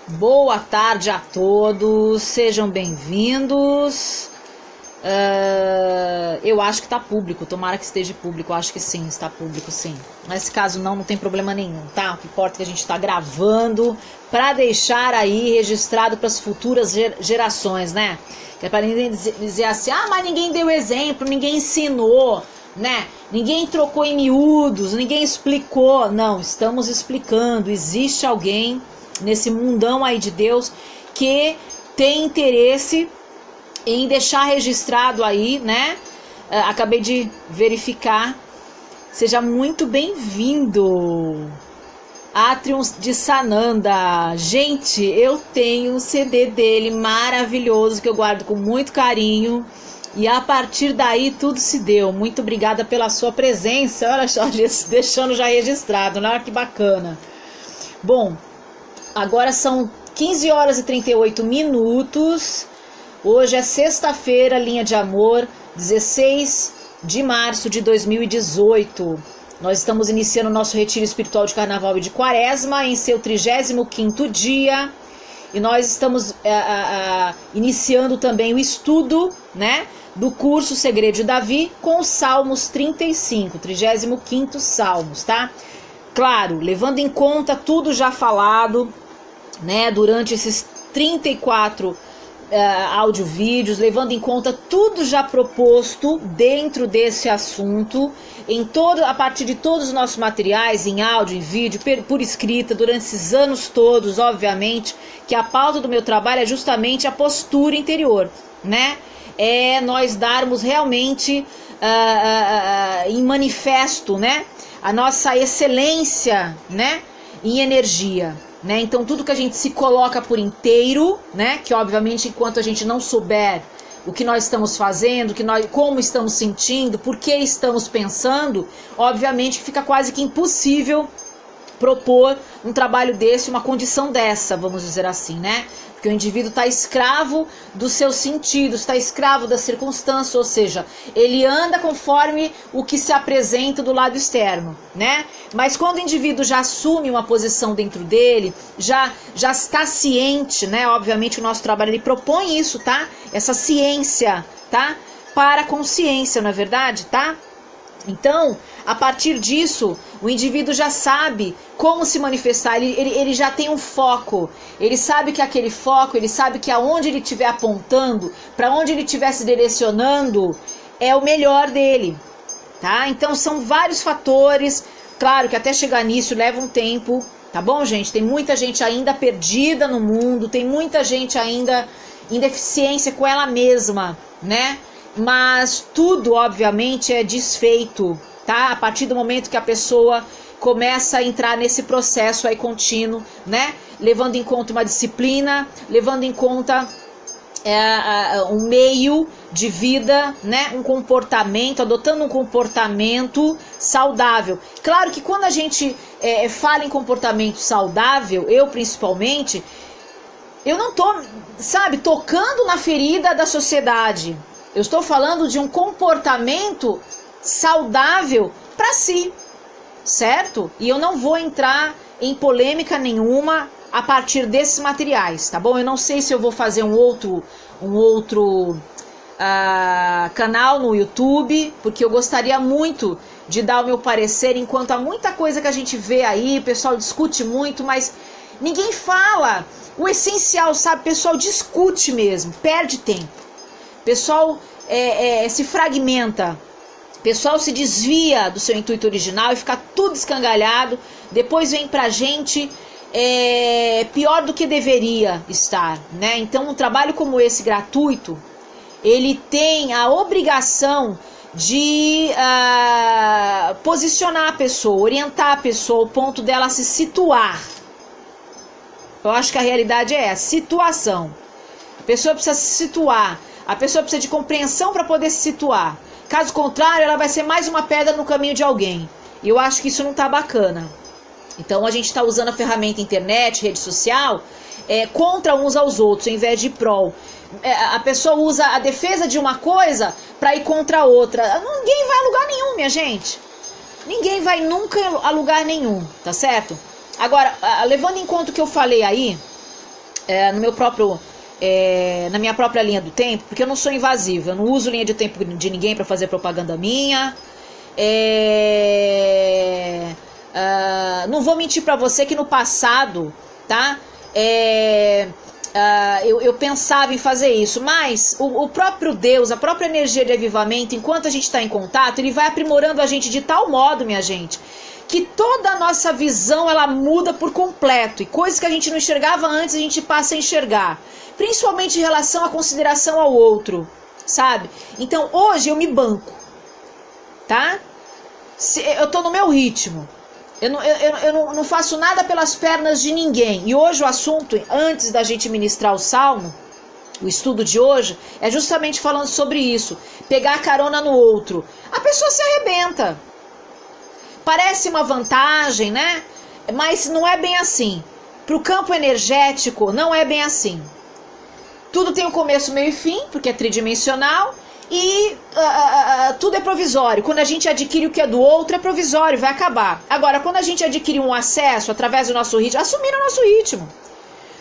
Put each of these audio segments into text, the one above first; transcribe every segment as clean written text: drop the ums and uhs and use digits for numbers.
Boa tarde a todos, sejam bem-vindos. Eu acho que tá público, tomara que esteja público, eu acho que sim, está público sim. Nesse caso não tem problema nenhum, tá? O que importa é que a gente está gravando para deixar aí registrado para as futuras gerações, né? Que é para ninguém dizer assim, mas ninguém deu exemplo, ninguém ensinou, né? Ninguém trocou em miúdos, ninguém explicou. Não, estamos explicando, existe alguém nesse mundão aí de Deus que tem interesse em deixar registrado aí, né? Acabei de verificar. Seja muito bem-vindo, Atrium de Sananda. Gente, eu tenho um CD dele maravilhoso que eu guardo com muito carinho. E a partir daí tudo se deu. Muito obrigada pela sua presença. Olha só, deixando já registrado, né? Que bacana. Bom, agora são 15 horas e 38 minutos. Hoje é sexta-feira, linha de amor, 16 de março de 2018. Nós estamos iniciando o nosso retiro espiritual de Carnaval e de Quaresma em seu 35º dia. E nós estamos iniciando também o estudo, né, do curso Segredo de Davi com os Salmos 35, 35º Salmos, tá? Claro, levando em conta tudo já falado, né, durante esses 34 áudio-vídeos, levando em conta tudo já proposto dentro desse assunto, a partir de todos os nossos materiais, em áudio, em vídeo, por escrita, durante esses anos todos, obviamente, que a pauta do meu trabalho é justamente a postura interior, né? É nós darmos realmente em manifesto, né, a nossa excelência, né, em energia. Né? Então tudo que a gente se coloca por inteiro, né? Que obviamente enquanto a gente não souber o que nós estamos fazendo, como estamos sentindo, por que estamos pensando, obviamente fica quase que impossível propor um trabalho desse, uma condição dessa, vamos dizer assim, né? Porque o indivíduo está escravo dos seus sentidos, está escravo das circunstâncias, ou seja, ele anda conforme o que se apresenta do lado externo, né? Mas quando o indivíduo já assume uma posição dentro dele, já está ciente, né? Obviamente o nosso trabalho ele propõe isso, tá? Essa ciência, tá? Para a consciência, não é verdade, tá? Então, a partir disso, o indivíduo já sabe como se manifestar, ele já tem um foco, ele sabe que aquele foco, ele sabe que aonde ele estiver apontando, para onde ele estiver se direcionando, é o melhor dele, tá? Então são vários fatores, claro que até chegar nisso leva um tempo, tá bom, gente? Tem muita gente ainda perdida no mundo, tem muita gente ainda em deficiência com ela mesma, né? Mas tudo, obviamente, é desfeito, tá? A partir do momento que a pessoa começa a entrar nesse processo aí contínuo, né? Levando em conta uma disciplina, levando em conta um meio de vida, né? Um comportamento, adotando um comportamento saudável. Claro que quando a gente fala em comportamento saudável, eu principalmente, eu não tô, sabe, tocando na ferida da sociedade. Eu estou falando de um comportamento saudável para si, certo? E eu não vou entrar em polêmica nenhuma a partir desses materiais, tá bom? Eu não sei se eu vou fazer um outro canal no YouTube, porque eu gostaria muito de dar o meu parecer, enquanto há muita coisa que a gente vê aí, o pessoal discute muito, mas ninguém fala o essencial, sabe? O pessoal discute mesmo, perde tempo. Pessoal se fragmenta, pessoal se desvia do seu intuito original e fica tudo escangalhado, depois vem pra gente pior do que deveria estar, né? Então um trabalho como esse gratuito, ele tem a obrigação de posicionar a pessoa, orientar a pessoa ao ponto dela se situar. Eu acho que a realidade é essa, situação. A pessoa precisa se situar. A pessoa precisa de compreensão para poder se situar. Caso contrário, ela vai ser mais uma pedra no caminho de alguém. E eu acho que isso não está bacana. Então a gente está usando a ferramenta internet, rede social, contra uns aos outros, em vez de prol. A pessoa usa a defesa de uma coisa para ir contra a outra. Ninguém vai a lugar nenhum, minha gente. Ninguém vai nunca a lugar nenhum, tá certo? Agora, levando em conta o que eu falei aí, no meu próprio, na minha própria linha do tempo, porque eu não sou invasiva, eu não uso linha de tempo de ninguém para fazer propaganda minha. Não vou mentir para você que no passado, tá? Eu pensava em fazer isso, mas o próprio Deus, a própria energia de avivamento, enquanto a gente está em contato, ele vai aprimorando a gente de tal modo, minha gente, que toda a nossa visão ela muda por completo, e coisas que a gente não enxergava antes a gente passa a enxergar, principalmente em relação à consideração ao outro, sabe? Então hoje eu me banco, tá? Eu tô no meu ritmo. Eu não faço nada pelas pernas de ninguém. E hoje o assunto, antes da gente ministrar o Salmo, o estudo de hoje, é justamente falando sobre isso. Pegar carona no outro. A pessoa se arrebenta. Parece uma vantagem, né? Mas não é bem assim. Para o campo energético, não é bem assim. Tudo tem um começo, meio e fim, porque é tridimensional. E tudo é provisório. Quando a gente adquire o que é do outro, é provisório, vai acabar. Agora, quando a gente adquire um acesso através do nosso ritmo, assumir o nosso ritmo,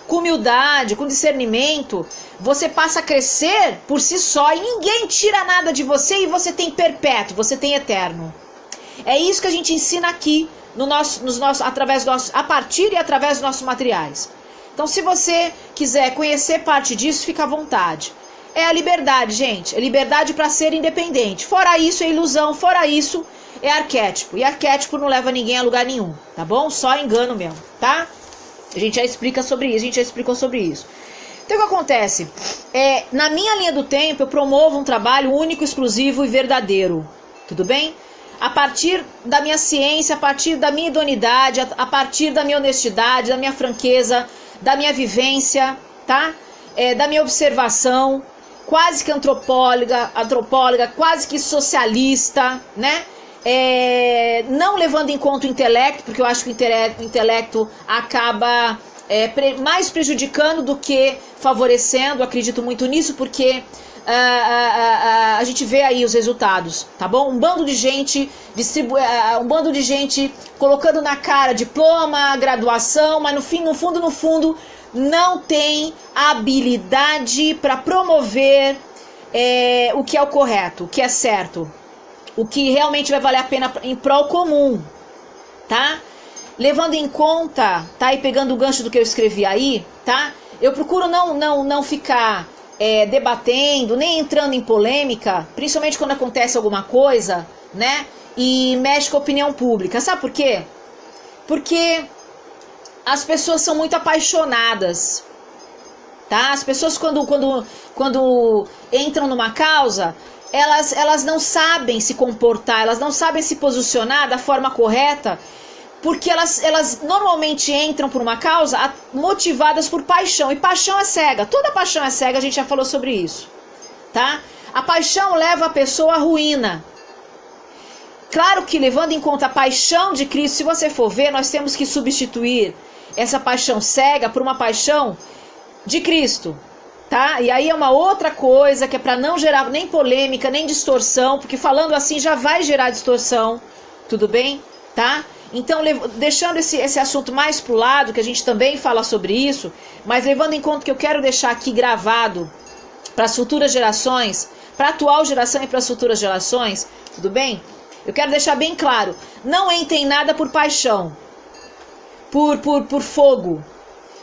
com humildade, com discernimento, você passa a crescer por si só e ninguém tira nada de você, e você tem perpétuo, você tem eterno. É isso que a gente ensina aqui a partir e através dos nossos materiais. Então, se você quiser conhecer parte disso, fica à vontade. É a liberdade, gente. É liberdade para ser independente. Fora isso é ilusão, fora isso é arquétipo. E arquétipo não leva ninguém a lugar nenhum, tá bom? Só engano mesmo, tá? A gente já explica sobre isso, a gente já explicou sobre isso. Então o que acontece? Na minha linha do tempo eu promovo um trabalho único, exclusivo e verdadeiro. Tudo bem? A partir da minha ciência, a partir da minha idoneidade, a partir da minha honestidade, da minha franqueza, da minha vivência, tá? Da minha observação, quase que antropóloga, quase que socialista, né? Não levando em conta o intelecto, porque eu acho que o intelecto acaba mais prejudicando do que favorecendo. Eu acredito muito nisso, porque a gente vê aí os resultados, tá bom? Um bando de gente colocando na cara diploma, graduação, mas no fundo não tem habilidade para promover o que é o correto, o que é certo, o que realmente vai valer a pena em prol comum, tá? Levando em conta, tá? E pegando o gancho do que eu escrevi aí, tá? Eu procuro não ficar debatendo, nem entrando em polêmica, principalmente quando acontece alguma coisa, né? E mexe com a opinião pública. Sabe por quê? Porque as pessoas são muito apaixonadas, tá? As pessoas quando entram numa causa, elas não sabem se comportar, elas não sabem se posicionar da forma correta, porque elas normalmente entram por uma causa motivadas por paixão, e paixão é cega, toda paixão é cega, a gente já falou sobre isso, tá? A paixão leva a pessoa à ruína. Claro que, levando em conta a paixão de Cristo, se você for ver, nós temos que substituir essa paixão cega por uma paixão de Cristo, tá? E aí é uma outra coisa que é para não gerar nem polêmica, nem distorção, porque falando assim já vai gerar distorção, tudo bem? Tá? Então, deixando esse assunto mais pro lado, que a gente também fala sobre isso, mas levando em conta que eu quero deixar aqui gravado para as futuras gerações, para a atual geração e para as futuras gerações, tudo bem? Eu quero deixar bem claro, não entre em nada por paixão, por fogo,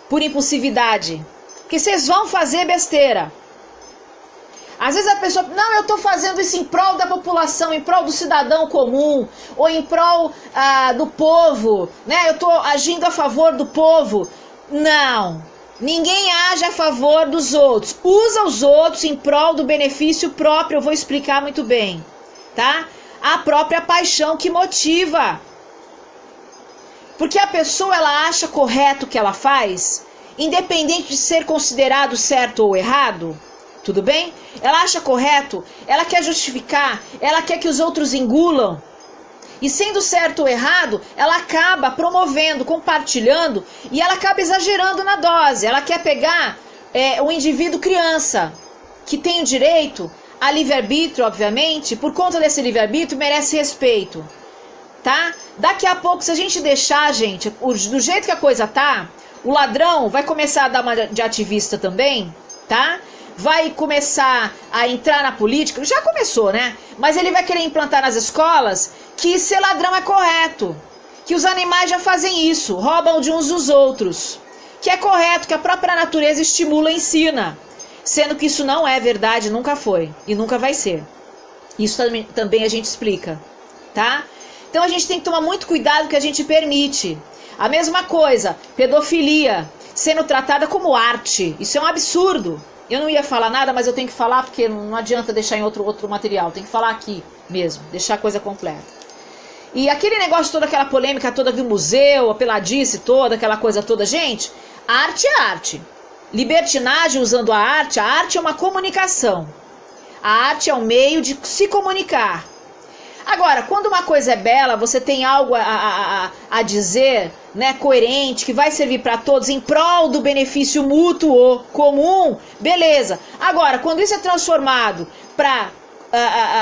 por impulsividade, porque vocês vão fazer besteira. Às vezes a pessoa, não, eu estou fazendo isso em prol da população, em prol do cidadão comum, ou em prol do povo, né? Eu estou agindo a favor do povo. Não, ninguém age a favor dos outros. Usa os outros em prol do benefício próprio, eu vou explicar muito bem, tá? A própria paixão que motiva. Porque a pessoa, ela acha correto o que ela faz, independente de ser considerado certo ou errado, tudo bem? Ela acha correto, ela quer justificar, ela quer que os outros engulam. E sendo certo ou errado, ela acaba promovendo, compartilhando, e ela acaba exagerando na dose. Ela quer pegar um indivíduo criança, que tem o direito a livre-arbítrio, obviamente, por conta desse livre-arbítrio merece respeito, tá? Daqui a pouco, se a gente deixar, gente, do jeito que a coisa tá, O ladrão vai começar a dar uma de ativista também, tá? Vai começar a entrar na política, já começou, né? Mas ele vai querer implantar nas escolas que ser ladrão é correto, que os animais já fazem isso, roubam de uns dos outros, que é correto, que a própria natureza estimula e ensina, sendo que isso não é verdade, nunca foi e nunca vai ser. Isso também a gente explica, tá? Então a gente tem que tomar muito cuidado com o que a gente permite. A mesma coisa, pedofilia sendo tratada como arte, isso é um absurdo. Eu não ia falar nada, mas eu tenho que falar porque não adianta deixar em outro material. Tem que falar aqui mesmo, deixar a coisa completa. E aquele negócio todo, aquela polêmica toda do museu, a peladice toda, aquela coisa toda. Gente, arte é arte. Libertinagem usando a arte é uma comunicação. A arte é um meio de se comunicar. Agora, quando uma coisa é bela, você tem algo a dizer, né, coerente, que vai servir para todos em prol do benefício mútuo comum, beleza. Agora, quando isso é transformado para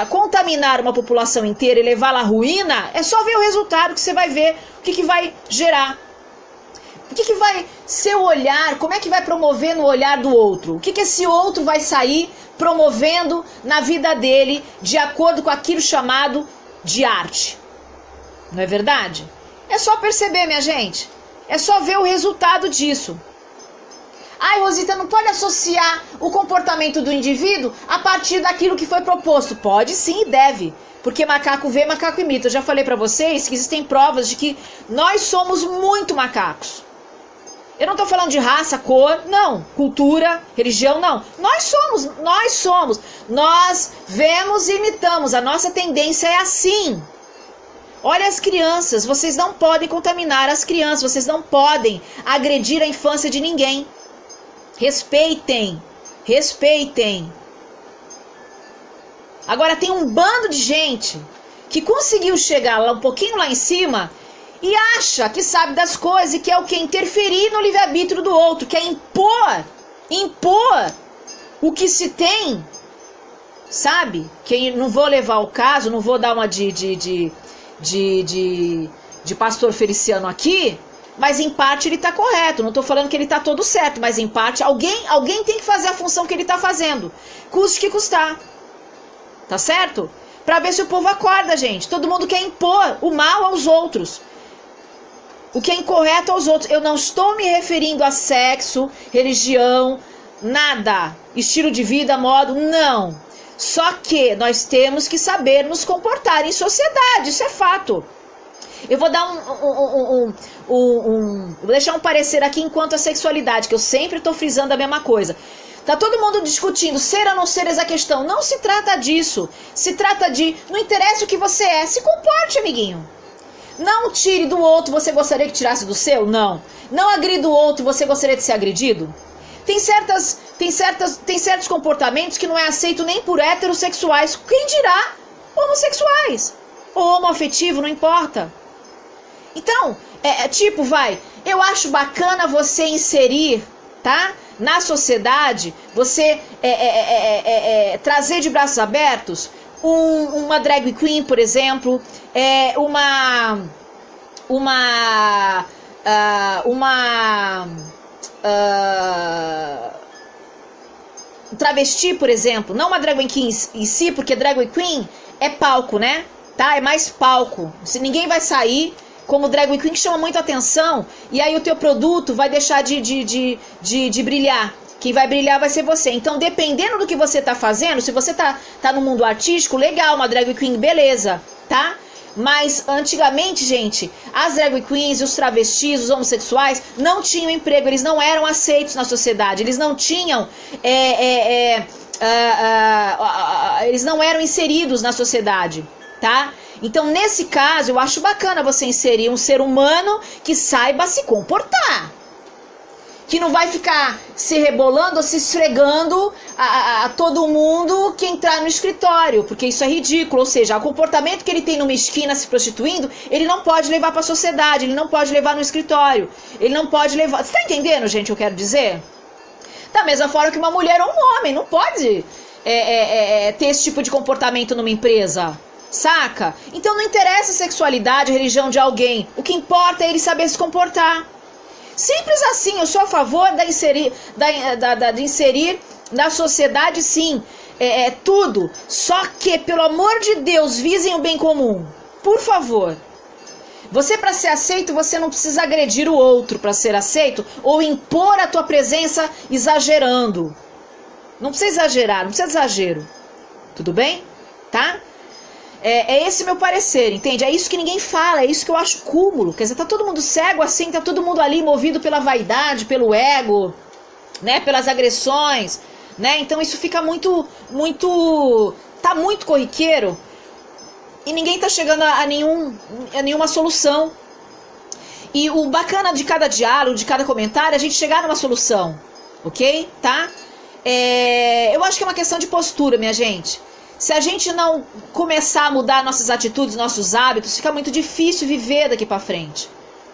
contaminar uma população inteira e levá-la à ruína, é só ver o resultado que você vai ver, o que vai gerar. O que vai ser o olhar, como é que vai promover no olhar do outro? O que esse outro vai sair promovendo na vida dele de acordo com aquilo chamado de arte? Não é verdade? É só perceber, minha gente. É só ver o resultado disso. Ai, Rosita, não pode associar o comportamento do indivíduo a partir daquilo que foi proposto. Pode sim e deve. Porque macaco vê, macaco imita. Eu já falei pra vocês que existem provas de que nós somos muito macacos. Eu não tô falando de raça, cor, não. Cultura, religião, não. Nós somos. Nós vemos e imitamos. A nossa tendência é assim. Olha as crianças, vocês não podem contaminar as crianças, vocês não podem agredir a infância de ninguém. Respeitem. Agora tem um bando de gente que conseguiu chegar lá um pouquinho lá em cima e acha que sabe das coisas e que é o que? Interferir no livre-arbítrio do outro, que é impor o que se tem, sabe? Que não vou levar o caso, não vou dar uma de pastor Feliciano aqui, mas em parte ele tá correto, não tô falando que ele tá todo certo, mas em parte alguém tem que fazer a função que ele tá fazendo, custe o que custar, tá certo? Pra ver se o povo acorda, gente. Todo mundo quer impor o mal aos outros, o que é incorreto aos outros. Eu não estou me referindo a sexo, religião, nada, estilo de vida, modo, não. Só que nós temos que saber nos comportar em sociedade, isso é fato. Eu vou dar vou deixar um parecer aqui enquanto a sexualidade, que eu sempre estou frisando a mesma coisa. Tá todo mundo discutindo ser ou não ser essa questão. Não se trata disso. Se trata de, não interessa o que você é, se comporte, amiguinho. Não tire do outro, você gostaria que tirasse do seu? Não. Não agrida o outro, você gostaria de ser agredido? Tem certos comportamentos que não é aceito nem por heterossexuais, quem dirá homossexuais ou homoafetivo, não importa. Então, eu acho bacana você inserir, tá, na sociedade, você trazer de braços abertos uma drag queen, por exemplo, travesti, por exemplo, não uma drag queen em si, porque drag queen é palco, né? Tá? É mais palco. Se ninguém vai sair como drag queen, que chama muito atenção, e aí o teu produto vai deixar de brilhar. Quem vai brilhar vai ser você. Então, dependendo do que você tá fazendo, se você tá no mundo artístico, legal, uma drag queen, beleza, tá? Mas antigamente, gente, as drag queens, os travestis, os homossexuais não tinham emprego, eles não eram aceitos na sociedade, eles não tinham, eles não eram inseridos na sociedade, tá? Então, nesse caso, eu acho bacana você inserir um ser humano que saiba se comportar, que não vai ficar se rebolando ou se esfregando a todo mundo que entrar no escritório, porque isso é ridículo. Ou seja, o comportamento que ele tem numa esquina se prostituindo, ele não pode levar para a sociedade, ele não pode levar no escritório, ele não pode levar... Você tá entendendo, gente, o que eu quero dizer? Da mesma forma que uma mulher ou um homem não pode ter esse tipo de comportamento numa empresa, saca? Então não interessa a sexualidade, a religião de alguém, o que importa é ele saber se comportar. Simples assim, eu sou a favor de inserir na sociedade, sim, tudo. Só que, pelo amor de Deus, visem o bem comum. Por favor. Você, para ser aceito, você não precisa agredir o outro para ser aceito ou impor a tua presença exagerando. Não precisa exagerar, não precisa de exagero. Tudo bem? Tá? É esse meu parecer, entende? É isso que ninguém fala, é isso que eu acho cúmulo. Quer dizer, tá todo mundo cego assim, tá todo mundo ali movido pela vaidade, pelo ego, né? Pelas agressões, né? Então isso fica tá muito corriqueiro. E ninguém tá chegando a nenhuma solução. E o bacana de cada diálogo, de cada comentário, é a gente chegar numa solução. Ok? Tá? Eu acho que é uma questão de postura, minha gente. Se a gente não começar a mudar nossas atitudes, nossos hábitos, fica muito difícil viver daqui pra frente.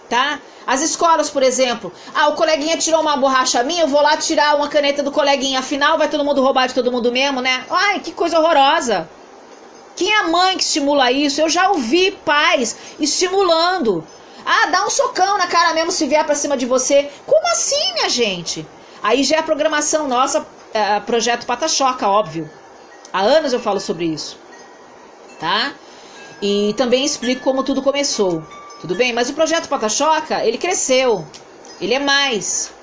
Tá? As escolas, por exemplo. O coleguinha tirou uma borracha minha, eu vou lá tirar uma caneta do coleguinha. Afinal, vai todo mundo roubar de todo mundo mesmo, né? Ai, que coisa horrorosa. Quem é a mãe que estimula isso? Eu já ouvi pais estimulando. Dá um socão na cara mesmo se vier pra cima de você. Como assim, minha gente? Aí já é a programação nossa, projeto Pata-Choca, óbvio. Há anos eu falo sobre isso. Tá? E também explico como tudo começou. Tudo bem? Mas o projeto Pata-Choca, ele cresceu. Ele é mais.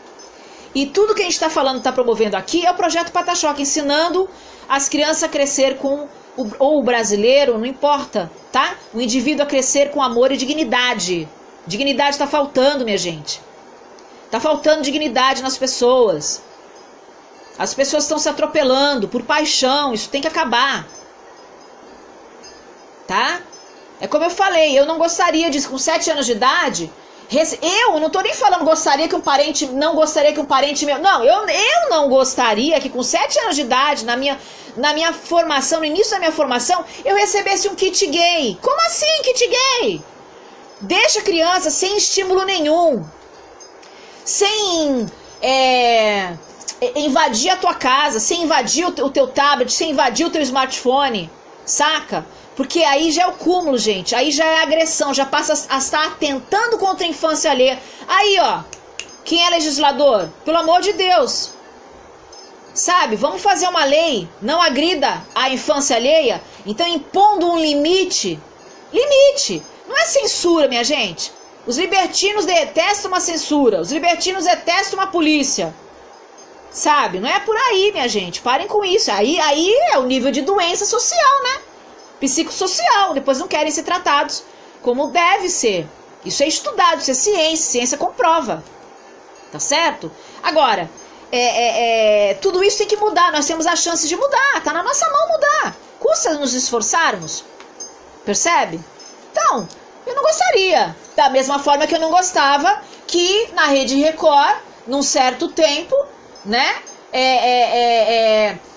E tudo que a gente está falando, está promovendo aqui, é o projeto Pata-Choca, ensinando as crianças a crescer com... ou o brasileiro, não importa, tá? O indivíduo a crescer com amor e dignidade. Dignidade tá faltando, minha gente. Tá faltando dignidade nas pessoas. As pessoas estão se atropelando por paixão, isso tem que acabar. Tá? É como eu falei, eu não gostaria de, com 7 anos de idade, eu não tô nem falando não gostaria que um parente meu... Não, eu não gostaria que com 7 anos de idade, na minha formação, no início da minha formação, eu recebesse um kit gay. Como assim, kit gay? Deixa a criança sem estímulo nenhum. Sem invadir a tua casa, sem invadir o teu tablet, sem invadir o teu smartphone. Saca? Porque aí já é o cúmulo, gente. Aí já é agressão, já passa a estar atentando contra a infância alheia. Aí, ó, quem é legislador? Pelo amor de Deus. Sabe, vamos fazer uma lei, não agrida a infância alheia. Então, impondo um limite. Limite. Não é censura, minha gente. Os libertinos detestam uma censura. Os libertinos detestam uma polícia. Sabe, não é por aí, minha gente. Parem com isso. Aí é o nível de doença social, né? Psicossocial, depois não querem ser tratados como deve ser. Isso é estudado, isso é ciência, ciência comprova. Tá certo? Agora, tudo isso tem que mudar, nós temos a chance de mudar, tá na nossa mão mudar. Custa nos esforçarmos? Percebe? Então, eu não gostaria, da mesma forma que eu não gostava que na Rede Record, num certo tempo, né,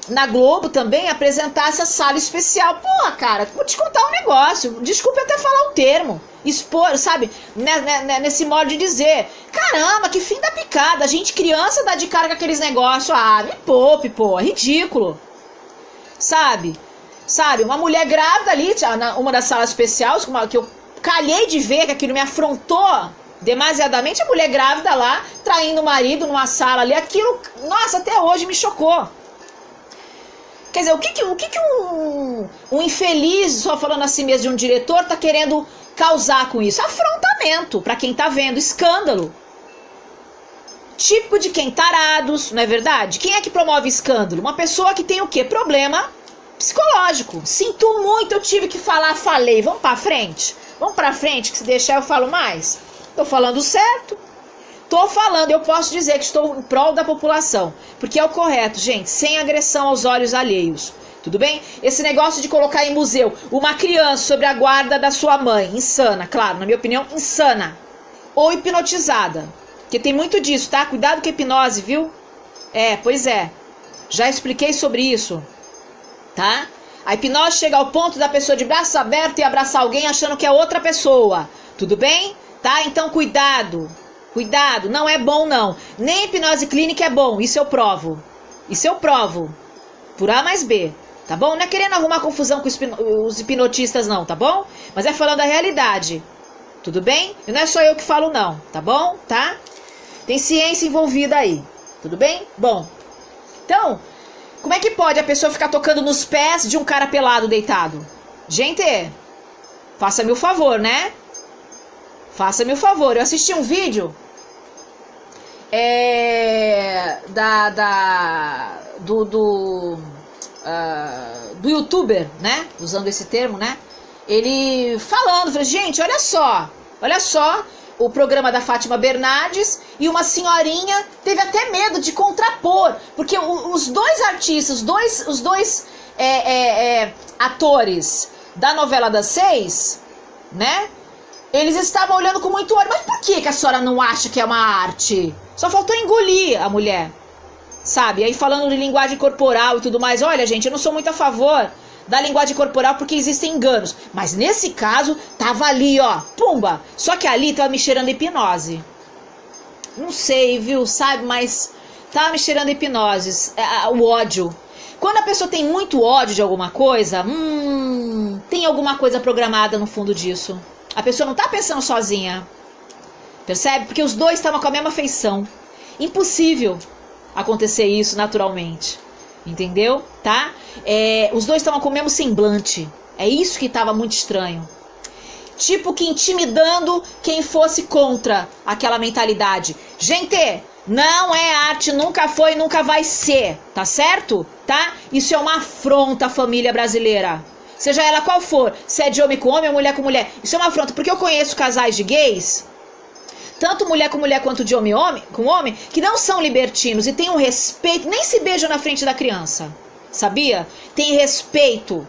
na Globo também apresentasse a sala especial. Pô, cara, vou te contar um negócio. Desculpe até falar o termo. Expor, sabe? Nesse modo de dizer. Caramba, que fim da picada. A gente criança dá de cara com aqueles negócios. Me poupe, pô. É ridículo. Sabe? Uma mulher grávida ali, uma das salas especiais, que eu calhei de ver, que aquilo me afrontou demasiadamente, a mulher grávida lá, traindo o marido numa sala ali. Aquilo, nossa, até hoje me chocou. Quer dizer, o que um infeliz, só falando assim mesmo, de um diretor, tá querendo causar com isso? Afrontamento, pra quem tá vendo, escândalo. Típico de quem? Tarados, não é verdade? Quem é que promove escândalo? Uma pessoa que tem o quê? Problema psicológico. Sinto muito, eu tive que falar, falei. Vamos pra frente? Vamos pra frente, que se deixar eu falo mais? Tô falando certo. Tô falando, eu posso dizer que estou em prol da população, porque é o correto, gente, sem agressão aos olhos alheios, tudo bem? Esse negócio de colocar em museu uma criança sobre a guarda da sua mãe, insana, claro, na minha opinião, insana, ou hipnotizada, porque tem muito disso, tá? Cuidado com a hipnose, viu? Pois é, já expliquei sobre isso, tá? A hipnose chega ao ponto da pessoa de braços abertos e abraçar alguém achando que é outra pessoa, tudo bem? Tá? Então cuidado. Cuidado, não é bom não. Nem hipnose clínica é bom, isso eu provo. Isso eu provo. Por A mais B, tá bom? Não é querendo arrumar confusão com os hipnotistas não, tá bom? Mas é falando a realidade. Tudo bem? E não é só eu que falo não, tá bom? Tá? Tem ciência envolvida aí, tudo bem? Bom, então, como é que pode a pessoa ficar tocando nos pés de um cara pelado deitado? Gente, faça-me o favor, né? Faça-me o favor. Eu assisti um vídeo do youtuber, né? Usando esse termo, né? Ele falando, gente, olha só, o programa da Fátima Bernardes, e uma senhorinha teve até medo de contrapor, porque os dois artistas, os dois atores da novela das 6, né? Eles estavam olhando com muito olho. Mas por que a senhora não acha que é uma arte? Só faltou engolir a mulher, sabe? Aí falando de linguagem corporal e tudo mais. Olha, gente, eu não sou muito a favor da linguagem corporal porque existem enganos. Mas nesse caso, tava ali, ó, pumba. Só que ali tava me cheirando hipnose. Não sei, viu, sabe? Mas tava me cheirando hipnose. O ódio. Quando a pessoa tem muito ódio de alguma coisa, tem alguma coisa programada no fundo disso. A pessoa não tá pensando sozinha. Percebe? Porque os dois estavam com a mesma feição. Impossível acontecer isso naturalmente. Entendeu? Tá? Os dois estavam com o mesmo semblante. É isso que estava muito estranho. Tipo que intimidando quem fosse contra aquela mentalidade. Gente, não é arte, nunca foi e nunca vai ser. Tá certo? Tá? Isso é uma afronta à família brasileira. Seja ela qual for, se é de homem com homem ou mulher com mulher. Isso é uma afronta, porque eu conheço casais de gays, tanto mulher com mulher quanto de homem com homem, que não são libertinos e têm um respeito, nem se beijam na frente da criança, sabia? Tem respeito.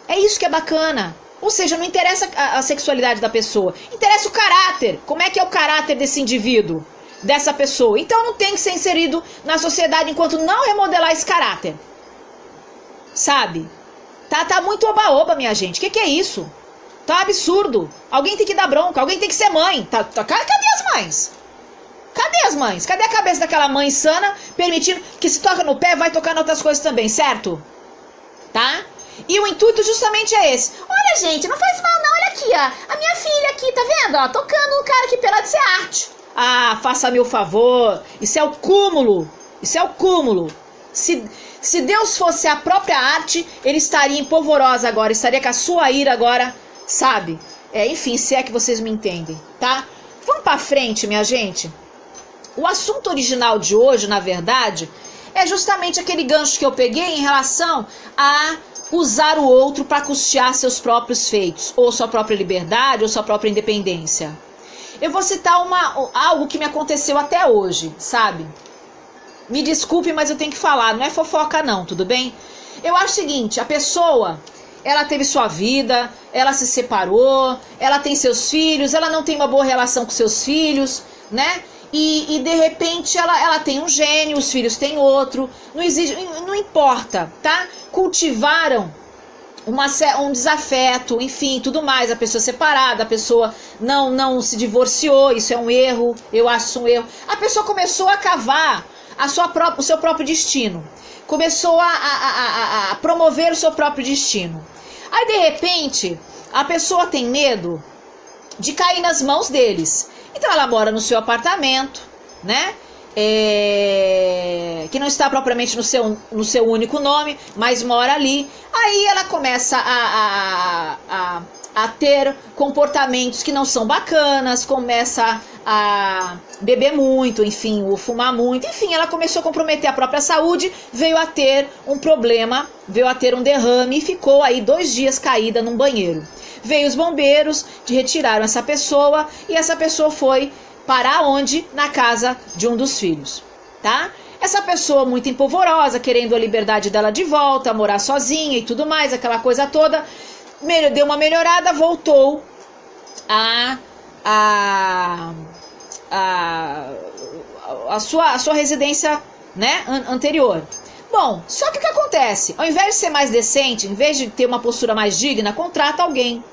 É isso que é bacana. Ou seja, não interessa a sexualidade da pessoa, interessa o caráter. Como é que é o caráter desse indivíduo, dessa pessoa? Então não tem que ser inserido na sociedade enquanto não remodelar esse caráter. Sabe? Tá muito oba-oba, minha gente. Que é isso? Tá absurdo. Alguém tem que dar bronca, alguém tem que ser mãe. Cadê as mães? Cadê as mães? Cadê a cabeça daquela mãe sana, permitindo que se toca no pé, vai tocar em outras coisas também, certo? Tá? E o intuito justamente é esse. Olha, gente, não faz mal não, olha aqui, ó. A minha filha aqui, tá vendo? Ó, tocando um cara aqui pelado, isso é arte. Ah, faça-me o favor. Isso é o cúmulo. Isso é o cúmulo. Se Deus fosse a própria arte, ele estaria em polvorosa agora, estaria com a sua ira agora, sabe? Enfim, se é que vocês me entendem, tá? Vamos pra frente, minha gente. O assunto original de hoje, na verdade, é justamente aquele gancho que eu peguei em relação a usar o outro para custear seus próprios feitos, ou sua própria liberdade, ou sua própria independência. Eu vou citar algo que me aconteceu até hoje, sabe? Me desculpe, mas eu tenho que falar, não é fofoca não, tudo bem? Eu acho o seguinte, a pessoa, ela teve sua vida, ela se separou, ela tem seus filhos, ela não tem uma boa relação com seus filhos, né? E de repente ela tem um gênio, os filhos têm outro, não importa, tá? Cultivaram um desafeto, enfim, tudo mais, a pessoa separada, a pessoa não se divorciou, isso é um erro, eu acho isso um erro. A pessoa começou a cavar o seu próprio destino. Começou a promover o seu próprio destino. Aí, de repente, a pessoa tem medo de cair nas mãos deles. Então, ela mora no seu apartamento, né? Que não está propriamente no seu único nome, mas mora ali. Aí ela começa a ter comportamentos que não são bacanas, começa a beber muito, enfim, ou fumar muito, enfim, ela começou a comprometer a própria saúde, veio a ter um problema, veio a ter um derrame e ficou aí 2 dias caída num banheiro. Veio os bombeiros, retiraram essa pessoa e essa pessoa foi parar onde? Na casa de um dos filhos, tá? Essa pessoa muito empolvorosa, querendo a liberdade dela de volta, morar sozinha e tudo mais, aquela coisa toda, deu uma melhorada, voltou a sua residência, né, anterior. Bom, só que o que acontece? Ao invés de ser mais decente, em vez de ter uma postura mais digna, contrata alguém,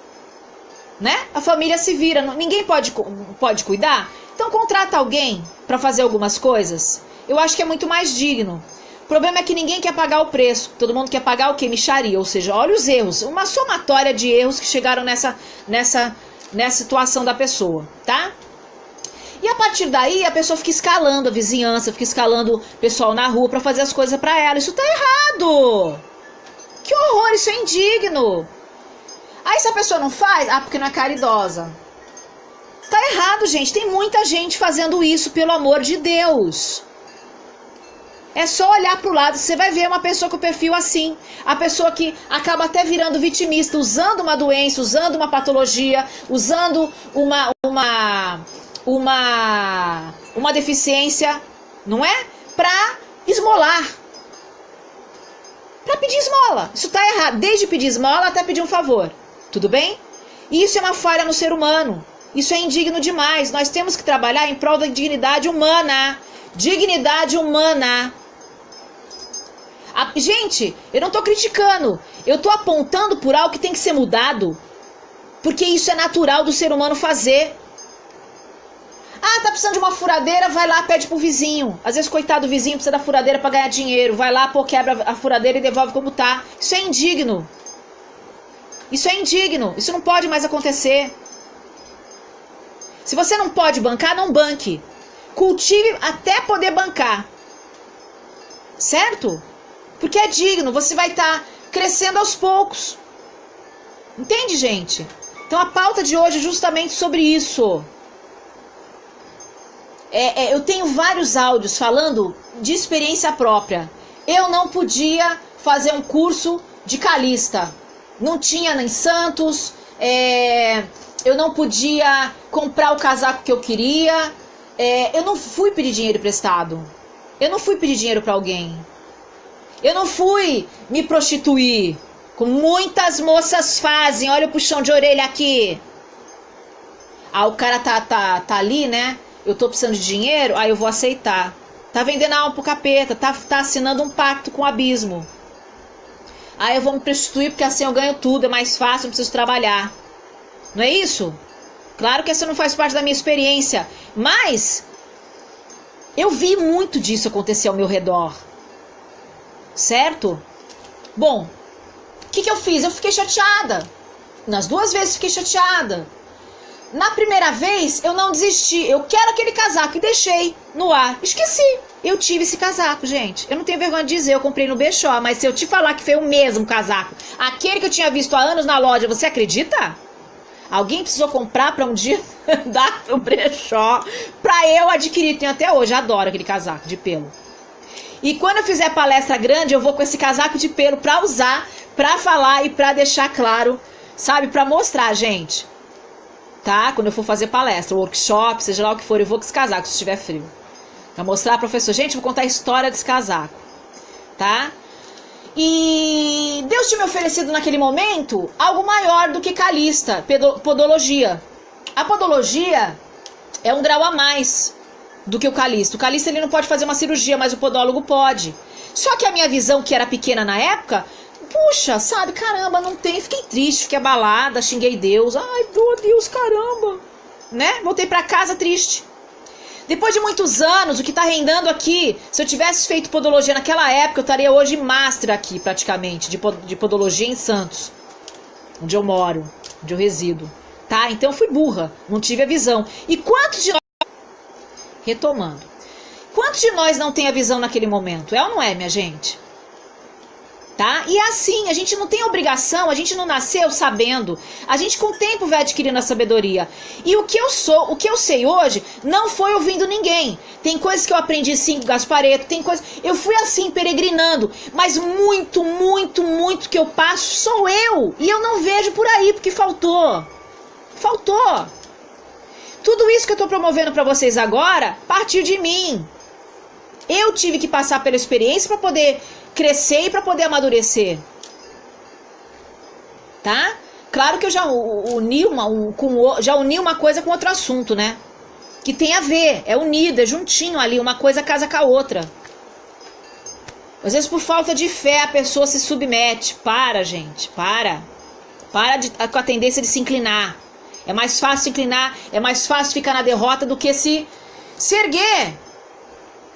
né? A família se vira, ninguém pode cuidar, então contrata alguém para fazer algumas coisas. Eu acho que é muito mais digno. O problema é que ninguém quer pagar o preço. Todo mundo quer pagar o quê? Mixaria. Ou seja, olha os erros. Uma somatória de erros que chegaram nessa situação da pessoa, tá? E a partir daí a pessoa fica escalando a vizinhança, fica escalando o pessoal na rua pra fazer as coisas pra ela. Isso tá errado! Que horror, isso é indigno! Aí se a pessoa não faz, porque não é caridosa. Tá errado, gente. Tem muita gente fazendo isso, pelo amor de Deus. É só olhar pro lado, você vai ver uma pessoa com perfil assim. A pessoa que acaba até virando vitimista, usando uma doença, usando uma patologia, usando uma deficiência, não é? Pra esmolar. Pra pedir esmola. Isso tá errado. Desde pedir esmola até pedir um favor. Tudo bem? Isso é uma falha no ser humano. Isso é indigno demais. Nós temos que trabalhar em prol da dignidade humana. Dignidade humana. Gente, eu não tô criticando. Eu tô apontando por algo que tem que ser mudado. Porque isso é natural do ser humano fazer. Tá precisando de uma furadeira, vai lá, pede pro vizinho. Às vezes, coitado do vizinho, precisa da furadeira pra ganhar dinheiro. Vai lá, quebra a furadeira e devolve como tá. Isso é indigno. Isso é indigno. Isso não pode mais acontecer. Se você não pode bancar, não banque. Cultive até poder bancar. Certo? Porque é digno. Você vai estar crescendo aos poucos. Entende, gente? Então a pauta de hoje é justamente sobre isso. Eu tenho vários áudios falando de experiência própria. Eu não podia fazer um curso de calista. Não tinha em Santos. Eu não podia comprar o casaco que eu queria. Eu não fui pedir dinheiro emprestado. Eu não fui pedir dinheiro para alguém. Eu não fui me prostituir. Como muitas moças fazem. Olha o puxão de orelha aqui. O cara tá ali, né? Eu tô precisando de dinheiro, aí eu vou aceitar. Tá vendendo a alma pro capeta, tá assinando um pacto com o abismo. Aí eu vou me prostituir porque assim eu ganho tudo, é mais fácil, não preciso trabalhar. Não é isso? Claro que essa não faz parte da minha experiência, mas eu vi muito disso acontecer ao meu redor. Certo? Bom, o que eu fiz? Eu fiquei chateada. Nas duas vezes fiquei chateada. Na primeira vez, eu não desisti. Eu quero aquele casaco e deixei no ar. Esqueci. Eu tive esse casaco, gente. Eu não tenho vergonha de dizer, eu comprei no Brechó. Mas se eu te falar que foi o mesmo casaco, aquele que eu tinha visto há anos na loja, você acredita? Alguém precisou comprar pra um dia dar no Brechó pra eu adquirir. Tenho até hoje, adoro aquele casaco de pelo. E quando eu fizer palestra grande, eu vou com esse casaco de pelo pra usar, pra falar e pra deixar claro, sabe? Pra mostrar, gente. Tá? Quando eu for fazer palestra, workshop, seja lá o que for, eu vou com esse casaco se estiver frio. Pra mostrar, professor, gente, eu vou contar a história desse casaco. Tá? E Deus tinha me oferecido naquele momento algo maior do que calista, podologia. A podologia é um grau a mais do que o calista. O calista ele não pode fazer uma cirurgia, mas o podólogo pode. Só que a minha visão, que era pequena na época, puxa, sabe, caramba, não tem, fiquei triste, fiquei abalada, xinguei Deus, ai, meu Deus, caramba, né, voltei pra casa triste. Depois de muitos anos, o que tá rendando aqui, se eu tivesse feito podologia naquela época, eu estaria hoje master aqui, praticamente, de podologia em Santos, onde eu moro, onde eu resido, tá, então eu fui burra, não tive a visão. E quantos de nós, retomando, quantos de nós não tem a visão naquele momento, é ou não é, minha gente? Tá? E assim, a gente não tem obrigação, a gente não nasceu sabendo. A gente com o tempo vai adquirindo a sabedoria. E o que eu sei hoje, não foi ouvindo ninguém. Tem coisas que eu aprendi sim com Gaspareto, tem coisas... Eu fui assim, peregrinando. Mas muito, muito, muito que eu passo sou eu. E eu não vejo por aí, porque faltou. Faltou. Tudo isso que eu tô promovendo pra vocês agora, partiu de mim. Eu tive que passar pela experiência pra poder crescer e para poder amadurecer, tá? Claro que eu já uni uma coisa com outro assunto, né? Que tem a ver, é unido, é juntinho ali, uma coisa casa com a outra. Às vezes por falta de fé a pessoa se submete. Para, gente, para com a tendência de se inclinar. É mais fácil se inclinar, é mais fácil ficar na derrota do que se erguer.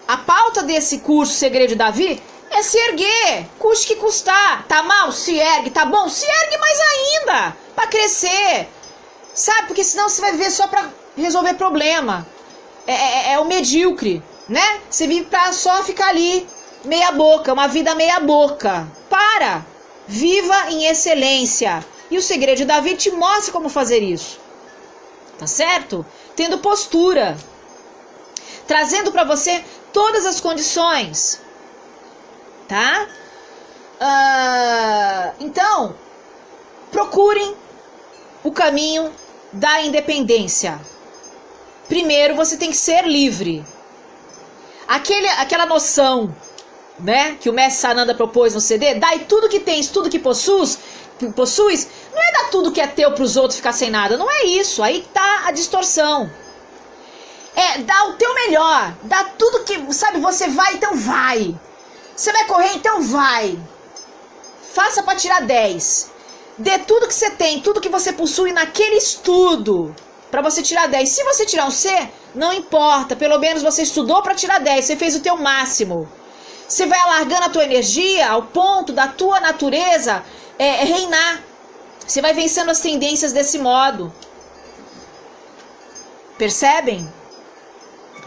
A pauta desse curso Segredo de Davi é se erguer, custe que custar. Tá mal? Se ergue. Tá bom? Se ergue mais ainda, pra crescer. Sabe? Porque senão você vai viver só pra resolver problema. é o medíocre, né? Você vive pra só ficar ali, meia boca, uma vida meia boca. Para! Viva em excelência. E o segredo de Davi te mostra como fazer isso. Tá certo? Tendo postura. Trazendo para você todas as condições. Tá? Então, procurem o caminho da independência. Primeiro, você tem que ser livre. Aquela noção, né, que o mestre Sananda propôs no CD, dai tudo que tens, tudo que possuis, não é dar tudo que é teu para os outros ficar sem nada, não é isso, aí tá a distorção. É dar o teu melhor, dar tudo que, sabe, você vai, então vai. Você vai correr, então vai. Faça para tirar 10. Dê tudo que você tem, tudo que você possui naquele estudo, para você tirar 10. Se você tirar um C, não importa, pelo menos você estudou para tirar 10, você fez o teu máximo. Você vai alargando a tua energia ao ponto da tua natureza reinar. Você vai vencendo as tendências desse modo. Percebem?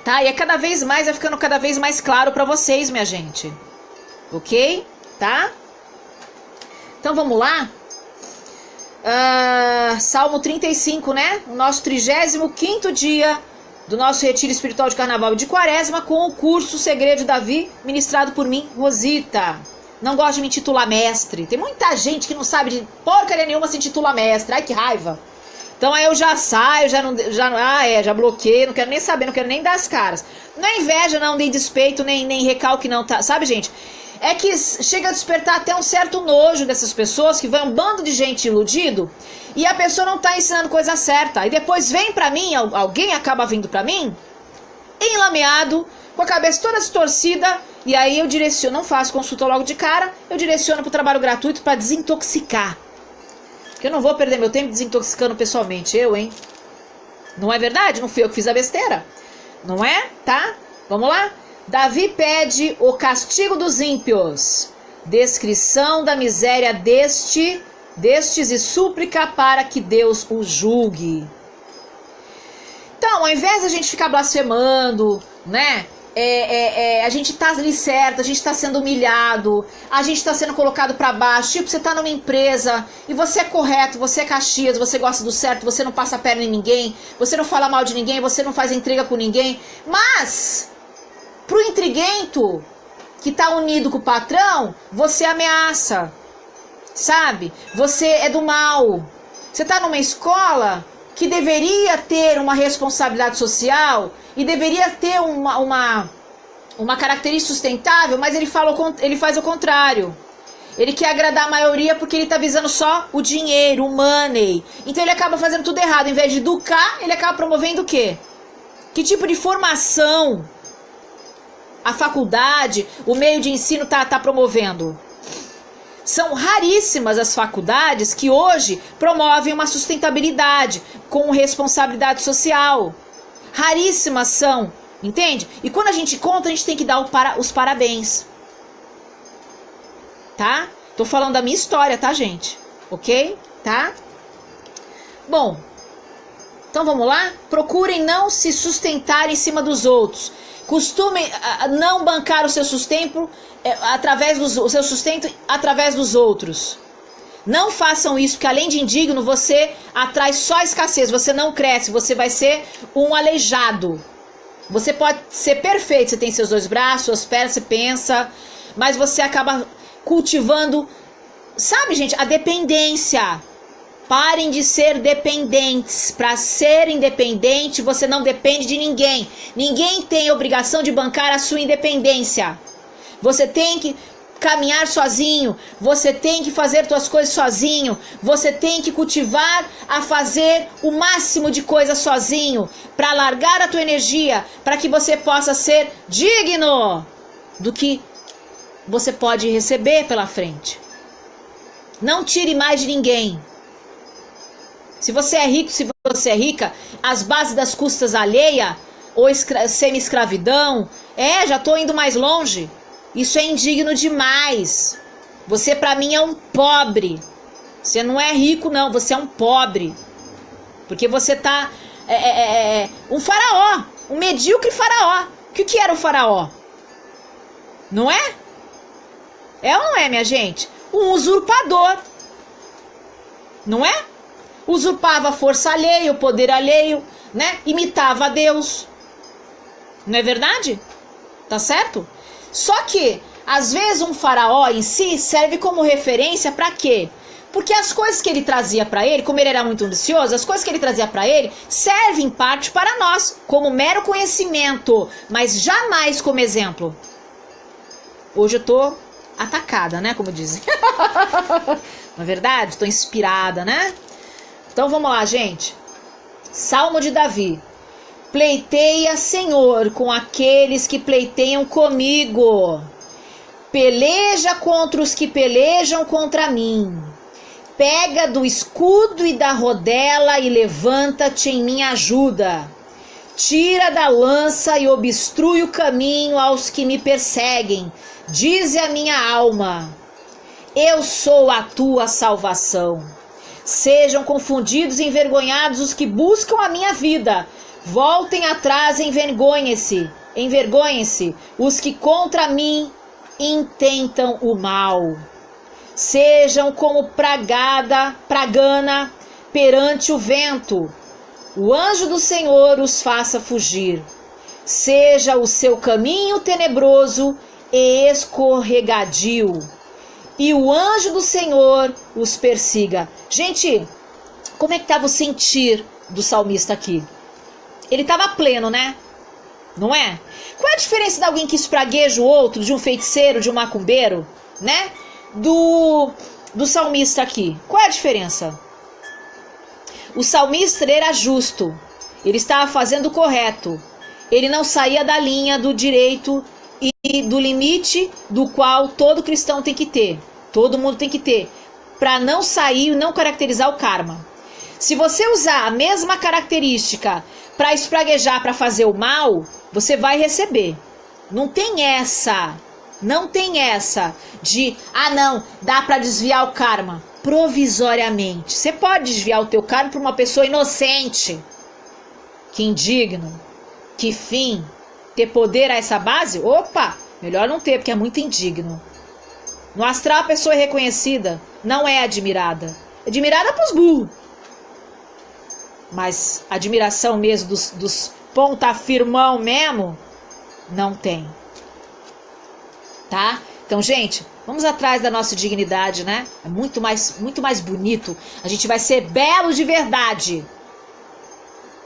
Tá? E cada vez mais, vai ficando cada vez mais claro para vocês, minha gente. Ok? Tá? Então vamos lá? Salmo 35, né? O nosso 35º dia do nosso retiro espiritual de carnaval e de quaresma, com o curso Segredo de Davi, ministrado por mim, Rosita. Não gosto de me intitular mestre. Tem muita gente que não sabe de porcaria nenhuma se intitula mestre. Ai, que raiva. Então aí eu já saio, já bloqueio, não quero nem saber, não quero nem dar as caras. Não é inveja, não, nem despeito, nem recalque, não, tá? Sabe, gente? É que chega a despertar até um certo nojo dessas pessoas que vão um bando de gente iludido e a pessoa não tá ensinando coisa certa. E depois vem pra mim, alguém acaba vindo pra mim, enlameado, com a cabeça toda distorcida, e aí eu direciono, não faço consulta logo de cara, eu direciono pro trabalho gratuito pra desintoxicar. Porque eu não vou perder meu tempo desintoxicando pessoalmente, hein? Não é verdade? Não fui eu que fiz a besteira. Não é? Tá? Vamos lá? Davi pede o castigo dos ímpios, descrição da miséria destes e súplica para que Deus o julgue. Então, ao invés da gente ficar blasfemando, né? A gente tá ali certo, a gente tá sendo humilhado, a gente tá sendo colocado pra baixo. Tipo, você tá numa empresa e você é correto, você é Caxias, você gosta do certo, você não passa a perna em ninguém, você não fala mal de ninguém, você não faz intriga com ninguém. Mas pro intriguento que tá unido com o patrão, você ameaça, sabe? Você é do mal. Você tá numa escola que deveria ter uma responsabilidade social e deveria ter uma característica sustentável, mas ele faz o contrário. Ele quer agradar a maioria porque ele tá visando só o dinheiro, o money. Então ele acaba fazendo tudo errado. Em vez de educar, ele acaba promovendo o quê? Que tipo de formação a faculdade, o meio de ensino tá promovendo? São raríssimas as faculdades que hoje promovem uma sustentabilidade com responsabilidade social. Raríssimas são, entende? E quando a gente conta, a gente tem que dar os parabéns. Tá? Tô falando da minha história, tá, gente? Ok? Tá? Bom, então vamos lá? Procurem não se sustentar em cima dos outros. Costumem não bancar o seu sustento através dos outros. Não façam isso, porque além de indigno, você atrai só escassez, você não cresce, você vai ser um aleijado. Você pode ser perfeito, você tem seus 2 braços, suas pernas, você pensa, mas você acaba cultivando, sabe, gente, a dependência. Parem de ser dependentes. Para ser independente, você não depende de ninguém. Ninguém tem obrigação de bancar a sua independência. Você tem que caminhar sozinho. Você tem que fazer suas coisas sozinho. Você tem que cultivar a fazer o máximo de coisas sozinho. Para largar a tua energia. Para que você possa ser digno do que você pode receber pela frente. Não tire mais de ninguém. Se você é rico, se você é rica, as bases das custas alheia ou semi-escravidão, já tô indo mais longe. Isso é indigno demais. Você pra mim é um pobre. Você não é rico não, você é um pobre. Porque você tá um faraó. Um medíocre faraó. O que era o faraó? Não é? É ou não é, minha gente? Um usurpador. Não é? Usurpava a força alheia, o poder alheio, né? Imitava a Deus. Não é verdade? Tá certo? Só que, às vezes, um faraó em si serve como referência para quê? Porque as coisas que ele trazia para ele, como ele era muito ambicioso, as coisas que ele trazia para ele servem em parte para nós, como mero conhecimento, mas jamais como exemplo. Hoje eu tô atacada, né? Como dizem. Não é verdade? Tô inspirada, né? Então vamos lá, gente. Salmo de Davi. Pleiteia, Senhor, com aqueles que pleiteiam comigo. Peleja contra os que pelejam contra mim. Pega do escudo e da rodela e levanta-te em minha ajuda. Tira da lança e obstrui o caminho aos que me perseguem. Dize a minha alma: eu sou a tua salvação. Sejam confundidos e envergonhados os que buscam a minha vida. Voltem atrás e envergonhem-se os que contra mim intentam o mal. Sejam como pragana perante o vento. O anjo do Senhor os faça fugir. Seja o seu caminho tenebroso e escorregadio, e o anjo do Senhor os persiga. Gente, como é que estava o sentir do salmista aqui? Ele estava pleno, né? Não é? Qual é a diferença de alguém que espragueja o outro, de um feiticeiro, de um macumbeiro, né? Do salmista aqui. Qual é a diferença? O salmista ele era justo. Ele estava fazendo o correto. Ele não saía da linha do direito e do limite do qual todo cristão tem que ter. Todo mundo tem que ter. Para não sair e não caracterizar o karma. Se você usar a mesma característica para espraguejar, para fazer o mal, você vai receber. Não tem essa de, não, dá para desviar o karma. Provisoriamente. Você pode desviar o teu karma para uma pessoa inocente. Que indigno. Que fim. Ter poder a essa base? Opa, melhor não ter, porque é muito indigno. No astral a pessoa é reconhecida, não é admirada. Admirada pros burros. Mas admiração mesmo dos ponta firmão mesmo, não tem. Tá? Então, gente, vamos atrás da nossa dignidade, né? É muito mais bonito. A gente vai ser belo de verdade.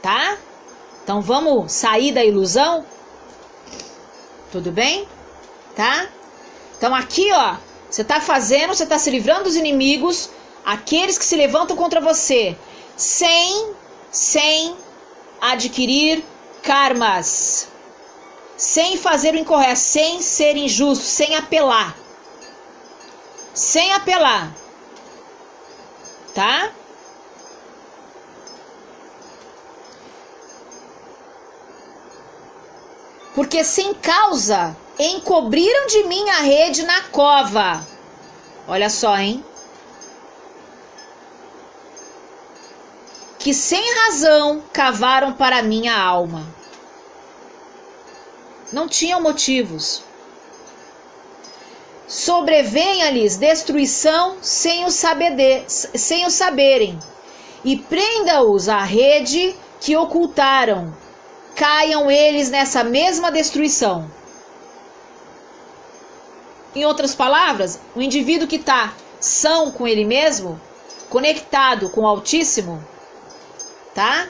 Tá? Então, vamos sair da ilusão? Tudo bem? Tá? Então, aqui, ó, você tá se livrando dos inimigos, aqueles que se levantam contra você, sem adquirir karmas. Sem fazer o incorreto, sem ser injusto, sem apelar. Sem apelar. Tá? Porque sem causa encobriram de mim a rede na cova. Olha só, hein? Que sem razão cavaram para minha alma. Não tinham motivos. Sobrevenha-lhes destruição sem o saberem, e prenda-os à rede que ocultaram. Caiam eles nessa mesma destruição. Em outras palavras, o indivíduo que está são com ele mesmo, conectado com o Altíssimo, tá?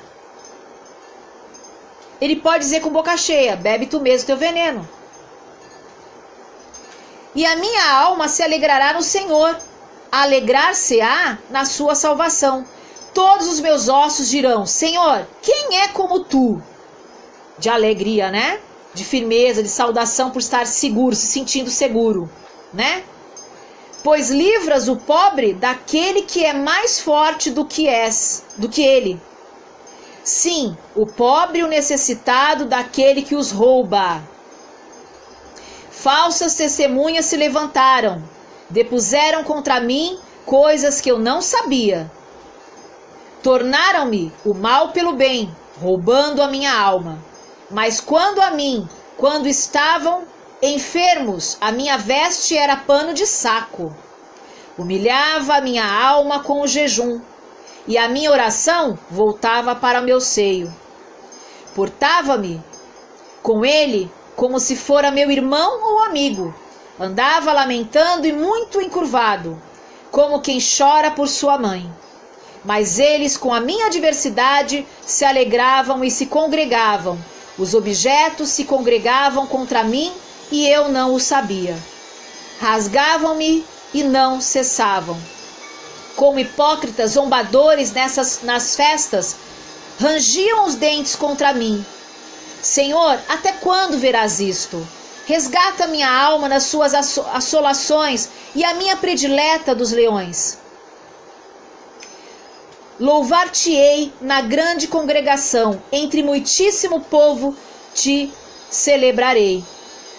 Ele pode dizer com boca cheia: bebe tu mesmo teu veneno. E a minha alma se alegrará no Senhor, alegrar-se-á na sua salvação. Todos os meus ossos dirão: Senhor, quem é como tu? De alegria, né? De firmeza, de saudação por estar seguro, se sentindo seguro, né? Pois livras o pobre daquele que é mais forte do que ele. Sim, o pobre e o necessitado daquele que os rouba. Falsas testemunhas se levantaram, depuseram contra mim coisas que eu não sabia. Tornaram-me o mal pelo bem, roubando a minha alma. Mas quando estavam enfermos, a minha veste era pano de saco. Humilhava a minha alma com o jejum, e a minha oração voltava para meu seio. Portava-me com ele como se fora meu irmão ou amigo. Andava lamentando e muito encurvado, como quem chora por sua mãe. Mas eles, com a minha adversidade, se alegravam e se congregavam. Os objetos se congregavam contra mim e eu não o sabia. Rasgavam-me e não cessavam. Como hipócritas zombadores nas festas, rangiam os dentes contra mim. Senhor, até quando verás isto? Resgata minha alma nas suas assolações e a minha predileta dos leões. Louvar-te-ei na grande congregação, entre muitíssimo povo te celebrarei.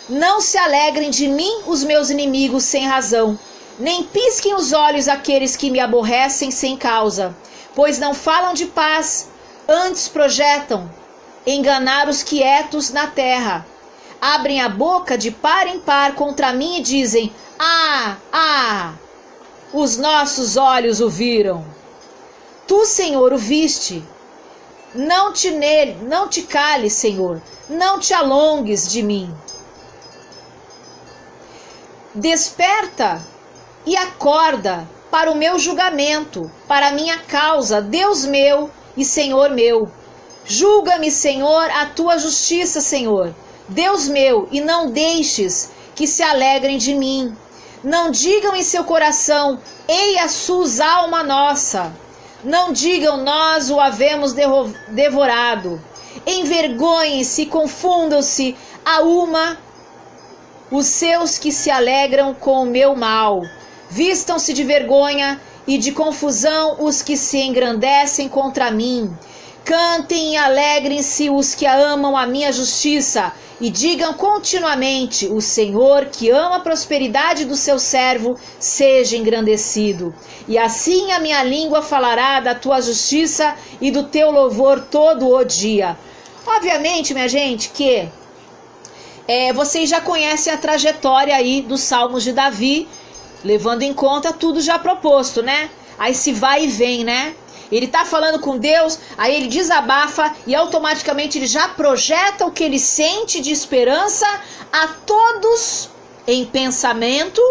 Não se alegrem de mim os meus inimigos sem razão, nem pisquem os olhos aqueles que me aborrecem sem causa, pois não falam de paz, antes projetam enganar os quietos na terra. Abrem a boca de par em par contra mim e dizem: os nossos olhos o viram. Tu, Senhor, o viste. Não te cales, Senhor, não te alongues de mim. Desperta e acorda para o meu julgamento, para a minha causa, Deus meu e Senhor meu. Julga-me, Senhor, a tua justiça, Senhor, Deus meu, e não deixes que se alegrem de mim. Não digam em seu coração: eia sus alma nossa. Não digam: nós o havemos devorado. Envergonhem-se, confundam-se a uma os seus que se alegram com o meu mal. Vistam-se de vergonha e de confusão os que se engrandecem contra mim. Cantem e alegrem-se os que amam a minha justiça, e digam continuamente: o Senhor, que ama a prosperidade do seu servo, seja engrandecido. E assim a minha língua falará da tua justiça e do teu louvor todo o dia. Obviamente, minha gente, que vocês já conhecem a trajetória aí dos Salmos de Davi, levando em conta tudo já proposto, né? Aí se vai e vem, né? Ele tá falando com Deus, aí ele desabafa e automaticamente ele já projeta o que ele sente de esperança a todos em pensamento,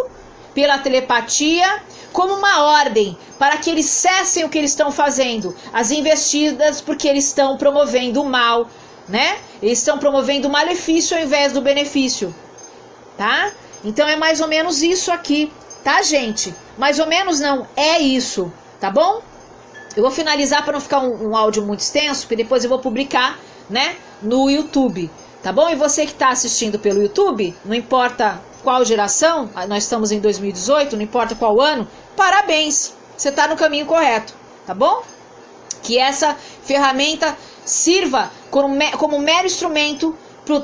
pela telepatia, como uma ordem para que eles cessem o que eles estão fazendo, as investidas, porque eles estão promovendo o mal, né? Eles estão promovendo o malefício ao invés do benefício, tá? Então é mais ou menos isso aqui, tá, gente? Mais ou menos não, é isso, tá bom? Eu vou finalizar para não ficar um áudio muito extenso, porque depois eu vou publicar, né, no YouTube, tá bom? E você que está assistindo pelo YouTube, não importa qual geração, nós estamos em 2018, não importa qual ano, parabéns, você está no caminho correto, tá bom? Que essa ferramenta sirva como mero instrumento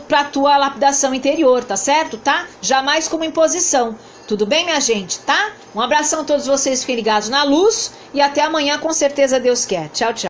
para a tua lapidação interior, tá certo? Tá? Jamais como imposição. Tudo bem, minha gente, tá? Um abração a todos vocês, fiquem ligados na luz e até amanhã, com certeza Deus quer. Tchau, tchau.